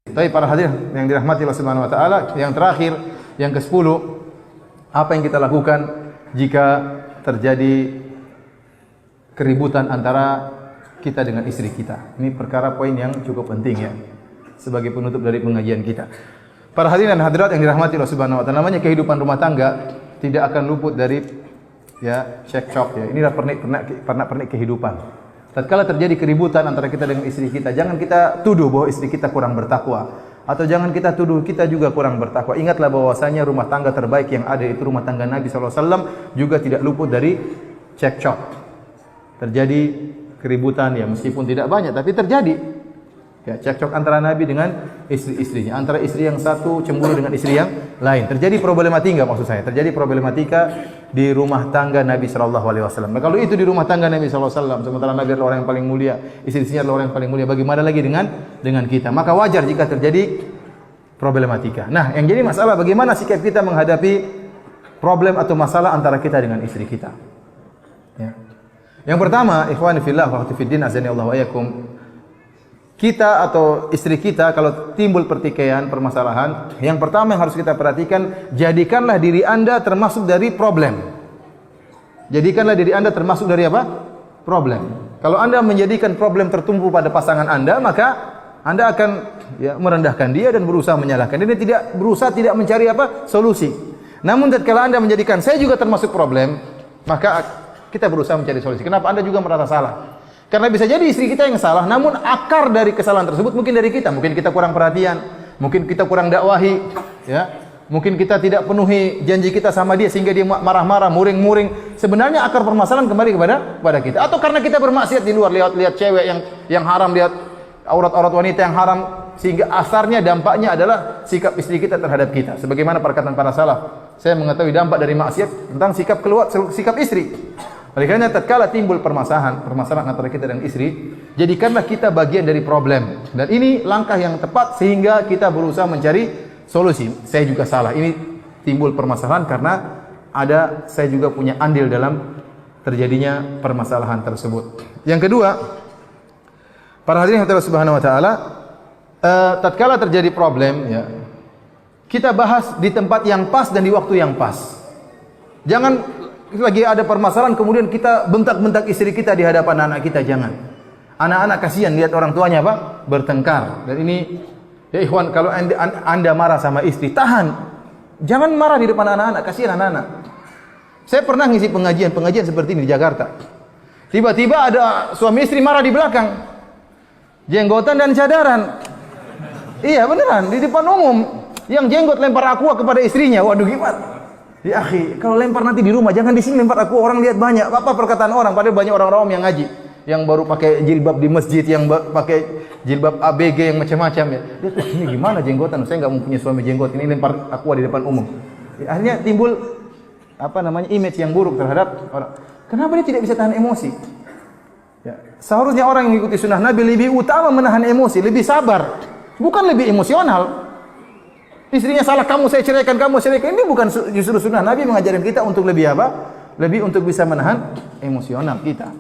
Tapi para hadirin yang dirahmati Allah Subhanahu wa taala, yang terakhir, yang ke-10, apa yang kita lakukan jika terjadi keributan antara kita dengan istri kita? Ini perkara poin yang cukup penting ya, sebagai penutup dari pengajian kita. Para hadirin dan hadirat yang dirahmati Allah Subhanahu wa taala, namanya kehidupan rumah tangga tidak akan luput dari ya cekcok ya. Inilah pernik kehidupan. Tatkala terjadi keributan antara kita dengan istri kita, jangan kita tuduh bahwa istri kita kurang bertakwa, atau jangan kita tuduh kita juga kurang bertakwa. Ingatlah bahwasanya rumah tangga terbaik yang ada itu rumah tangga Nabi SAW, juga tidak luput dari cekcok. Terjadi keributan ya, meskipun tidak banyak tapi terjadi. Ya, cekcok antara Nabi dengan istri-istrinya, antara istri yang satu cemburu dengan istri yang lain. Terjadi problematika, maksud saya, terjadi problematika di rumah tangga Nabi sallallahu alaihi wasallam. Nah, kalau itu di rumah tangga Nabi sallallahu alaihi wasallam, sementara Nabi adalah orang yang paling mulia, istri-istrinya adalah orang yang paling mulia, bagaimana lagi dengan kita? Maka wajar jika terjadi problematika. Nah, yang jadi masalah bagaimana sikap kita menghadapi problem atau masalah antara kita dengan istri kita. Ya. Yang pertama, ikhwani fillah wa akhwati fiddin, azani Allah wa iyyakum. Kita atau istri kita kalau timbul pertikaian, permasalahan, yang pertama yang harus kita perhatikan, jadikanlah diri Anda termasuk dari problem. Jadikanlah diri Anda termasuk dari apa? Problem. Kalau Anda menjadikan problem tertumpu pada pasangan Anda, maka Anda akan ya, merendahkan dia dan berusaha menyalahkan. Dia tidak berusaha tidak mencari apa? Solusi. Namun tatkala Anda menjadikan saya juga termasuk problem, maka kita berusaha mencari solusi. Kenapa Anda juga merasa salah? Karena bisa jadi istri kita yang salah, namun akar dari kesalahan tersebut mungkin dari kita. Mungkin kita kurang perhatian, mungkin kita kurang dakwahi, ya. Mungkin kita tidak penuhi janji kita sama dia sehingga dia marah-marah, muring-muring. Sebenarnya akar permasalahan kembali kepada kita. Atau karena kita bermaksiat di luar, lihat cewek yang haram, lihat aurat-aurat wanita yang haram, sehingga asarnya dampaknya adalah sikap istri kita terhadap kita. Sebagaimana perkataan para salaf, saya mengetahui dampak dari maksiat tentang sikap istri. Oleh karena tatkala timbul permasalahan antara kita dan istri, jadikanlah kita bagian dari problem. Dan ini langkah yang tepat sehingga kita berusaha mencari solusi. Saya juga salah. Ini timbul permasalahan karena saya juga punya andil dalam terjadinya permasalahan tersebut. Yang kedua, para hadirin Allah Subhanahu wa taala, tatkala terjadi problem ya, kita bahas di tempat yang pas dan di waktu yang pas. Jangan lagi ada permasalahan kemudian kita bentak-bentak istri kita di hadapan anak kita, jangan. Anak-anak kasihan lihat orang tuanya apa? Bertengkar. Dan ini ya ikhwan, kalau anda marah sama istri, tahan. Jangan marah di depan anak-anak, kasihan anak-anak. Saya pernah ngisi pengajian seperti ini di Jakarta. Tiba-tiba ada suami istri marah di belakang. Jenggotan dan cadaran. Iya beneran, di depan umum. Yang jenggot lempar aqua kepada istrinya. Waduh gimana? Ya akhi, kalau lempar nanti di rumah, jangan di sini lempar aku, orang lihat banyak. Apa perkataan orang? Padahal banyak orang awam yang ngaji, yang baru pakai jilbab di masjid, yang pakai jilbab ABG yang macam-macam ya. Lihat ini gimana jenggotan? Saya nggak mau punya suami jenggot, ini lempar aqua di depan umum. Ya, akhirnya timbul image yang buruk terhadap orang. Kenapa dia tidak bisa tahan emosi? Ya, seharusnya orang yang mengikuti sunnah Nabi lebih utama menahan emosi, lebih sabar, bukan lebih emosional. Istrinya salah, saya ceraikan. Ini bukan justru sunnah Nabi mengajarin kita untuk lebih apa? Lebih untuk bisa menahan emosional kita.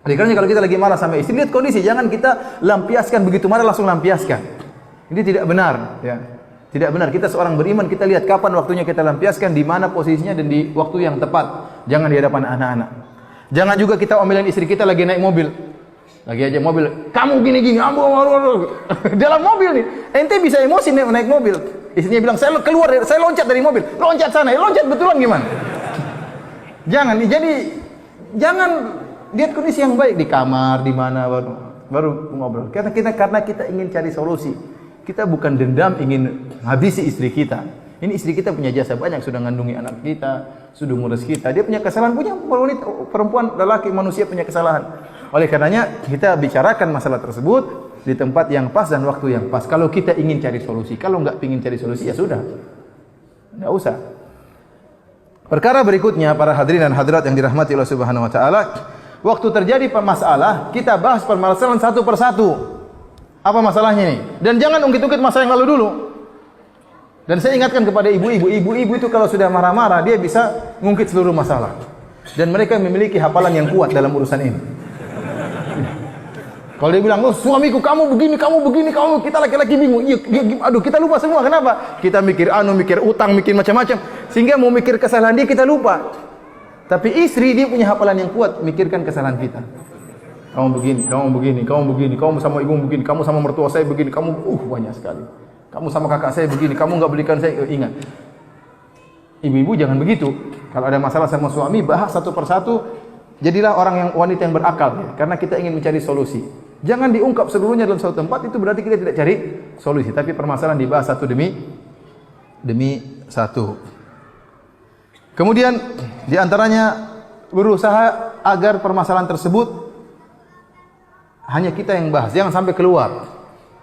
Oleh karena kalau kita lagi marah sama istri, lihat kondisi, jangan kita lampiaskan begitu marah langsung lampiaskan. Ini tidak benar, ya. Tidak benar. Kita seorang beriman, kita lihat kapan waktunya kita lampiaskan, di mana posisinya dan di waktu yang tepat. Jangan di hadapan anak-anak. Jangan juga kita omelin istri kita lagi naik mobil. Lagi aja mobil, kamu gini-gini, dalam mobil nih, ente bisa emosi naik mobil. Istrinya bilang, saya loncat dari mobil, loncat sana, loncat betulan gimana? Jangan lihat kondisi yang baik di kamar, di mana baru ngobrol. Karena kita ingin cari solusi, kita bukan dendam ingin habisi istri kita. Ini istri kita punya jasa banyak, sudah ngandungi anak kita, sudah ngurus kita. Dia punya kesalahan, punya perempuan, lelaki, manusia punya kesalahan. Oleh karenanya kita bicarakan masalah tersebut di tempat yang pas dan waktu yang pas. Kalau kita ingin cari solusi, kalau enggak ingin cari solusi ya sudah, enggak usah. Perkara berikutnya, para hadirin dan hadirat yang dirahmati Allah Subhanahu wa taala, waktu terjadi masalah, kita bahas permasalahan satu persatu. Apa masalahnya nih? Dan jangan ungkit-ungkit masalah yang lalu dulu. Dan saya ingatkan kepada ibu-ibu itu kalau sudah marah-marah, dia bisa ngungkit seluruh masalah. Dan mereka memiliki hafalan yang kuat dalam urusan ini. Kalau dia bilang, oh suamiku kamu begini, kita laki-laki bingung. Iya, aduh kita lupa semua. Kenapa? Kita mikir mikir utang, mikir macam-macam. Sehingga mau mikir kesalahan dia kita lupa. Tapi istri dia punya hafalan yang kuat, mikirkan kesalahan kita. Kamu begini, kamu sama ibu begini, kamu sama mertua saya begini, kamu banyak sekali. Kamu sama kakak saya begini, kamu enggak belikan saya. Ingat. Ibu-ibu jangan begitu. Kalau ada masalah sama suami, bahas satu persatu. Jadilah wanita yang berakal ya, karena kita ingin mencari solusi. Jangan diungkap seluruhnya dalam satu tempat, itu berarti kita tidak cari solusi, tapi permasalahan dibahas satu demi satu. Kemudian di antaranya berusaha agar permasalahan tersebut hanya kita yang bahas, jangan sampai keluar.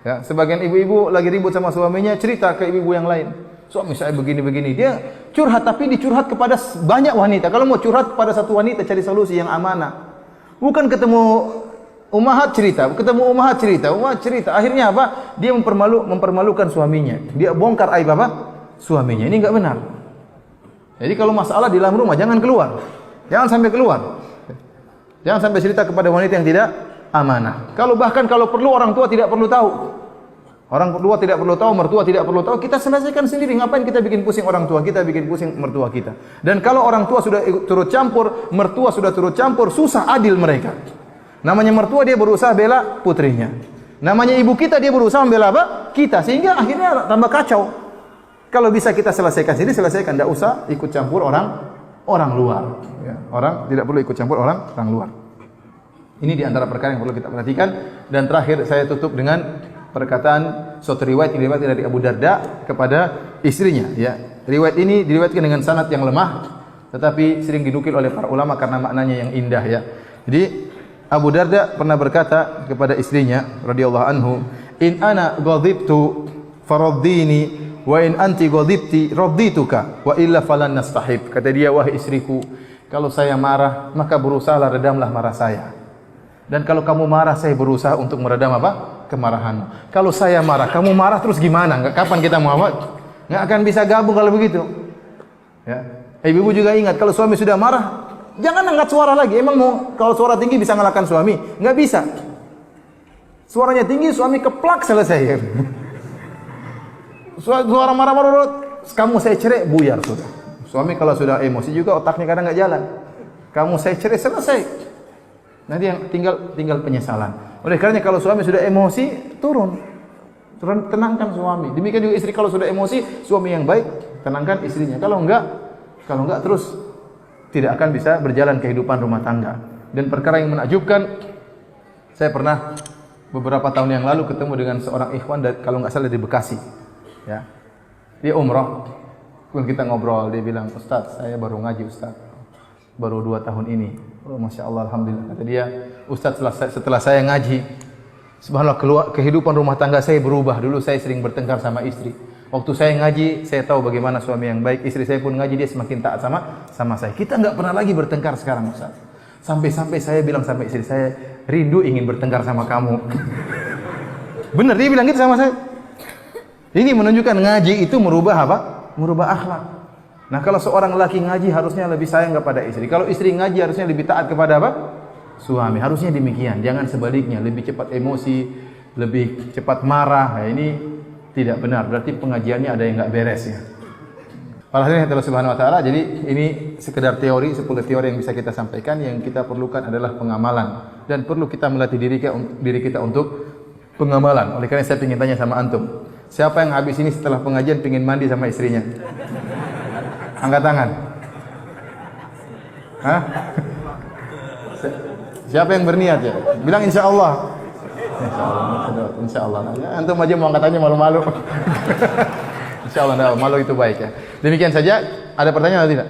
Ya, sebagian ibu-ibu lagi ribut sama suaminya, cerita ke ibu-ibu yang lain. Suami saya begini-begini. Dia curhat, tapi dicurhat kepada banyak wanita. Kalau mau curhat kepada satu wanita, cari solusi yang amanah. Bukan ketemu ummahat cerita, cerita. Akhirnya apa? Dia mempermalukan suaminya. Dia bongkar aib apa? Suaminya. Ini enggak benar. Jadi kalau masalah di dalam rumah, jangan keluar. Jangan sampai keluar. Jangan sampai cerita kepada wanita yang tidak amanah. Bahkan kalau perlu orang tua tidak perlu tahu. Orang tua tidak perlu tahu, mertua tidak perlu tahu, kita selesaikan sendiri. Ngapain kita bikin pusing orang tua kita, bikin pusing mertua kita. Dan kalau orang tua sudah turut campur, mertua sudah turut campur, susah adil mereka. Namanya mertua dia berusaha bela putrinya. Namanya ibu kita dia berusaha membela apa? Kita. Sehingga akhirnya tambah kacau. Kalau bisa kita selesaikan sendiri, selesaikan. Tidak usah ikut campur orang luar. Ya, orang tidak perlu ikut campur orang luar. Ini di antara perkara yang perlu kita perhatikan. Dan terakhir saya tutup dengan perkataan suatu riwayat yang diriwayatkan dari Abu Darda kepada istrinya. Ya, riwayat ini diriwayatkan dengan sanad yang lemah, tetapi sering dinukil oleh para ulama karena maknanya yang indah. Ya, jadi Abu Darda pernah berkata kepada istrinya radhiyallahu anhu, "In ana ghadibtu faraddini, wa in anti ghadibti raddituka, wa illa falan nastahib." Kata dia, wahai istriku, kalau saya marah maka berusahalah redamlah marah saya. Dan kalau kamu marah, saya berusaha untuk meredam apa? Kemarahanmu. Kalau saya marah, kamu marah terus gimana? Kapan kita mau apa? Nggak akan bisa gabung kalau begitu. Ya. Ibu-ibu juga ingat, kalau suami sudah marah, jangan angkat suara lagi. Emang mau kalau suara tinggi bisa ngalahkan suami? Nggak bisa. Suaranya tinggi, suami keplak, selesai. Suara marah-marah, kamu saya cerai, buyar sudah. Suami kalau sudah emosi juga otaknya kadang nggak jalan. Kamu saya cerai, selesai. Nanti yang tinggal penyesalan. Oleh karenanya kalau suami sudah emosi, turun, tenangkan suami. Demikian juga istri kalau sudah emosi, suami yang baik, tenangkan istrinya. Kalau enggak terus tidak akan bisa berjalan kehidupan rumah tangga. Dan perkara yang menakjubkan, saya pernah beberapa tahun yang lalu ketemu dengan seorang ikhwan kalau nggak salah di Bekasi. Ya, dia umrah. Kemudian kita ngobrol, dia bilang, "Ustaz, saya baru ngaji Ustaz. Baru 2 tahun ini." Oh, Masya Allah, Alhamdulillah. Kata dia, "Ustaz, setelah saya ngaji, subhanallah, kehidupan rumah tangga saya berubah. Dulu saya sering bertengkar sama istri. Waktu saya ngaji, saya tahu bagaimana suami yang baik. Istri saya pun ngaji, dia semakin taat sama saya. Kita enggak pernah lagi bertengkar sekarang, Ustaz. Sampai-sampai saya bilang sama istri saya, rindu ingin bertengkar sama kamu." Benar, dia bilang gitu sama saya. Ini menunjukkan ngaji itu merubah apa? Merubah akhlak. Nah, kalau seorang laki ngaji harusnya lebih sayang kepada istri. Kalau istri ngaji harusnya lebih taat kepada apa? Suami. Harusnya demikian. Jangan sebaliknya, lebih cepat emosi, lebih cepat marah. Nah, ini tidak benar. Berarti pengajiannya ada yang enggak beres ya. Alhamdulillah Allah Subhanahu wa taala. Jadi ini sekedar teori, 10 teori yang bisa kita sampaikan. Yang kita perlukan adalah pengamalan dan perlu kita melatih diri kita untuk pengamalan. Oleh karena saya ingin tanya sama antum. Siapa yang habis ini setelah pengajian ingin mandi sama istrinya? Angkat tangan. Hah? Siapa yang berniat ya? Bilang insya Allah. Insya Allah. Ya, antum aja mau angkat aja malu-malu. Insya Allah, malu itu baik ya. Demikian saja. Ada pertanyaan atau tidak?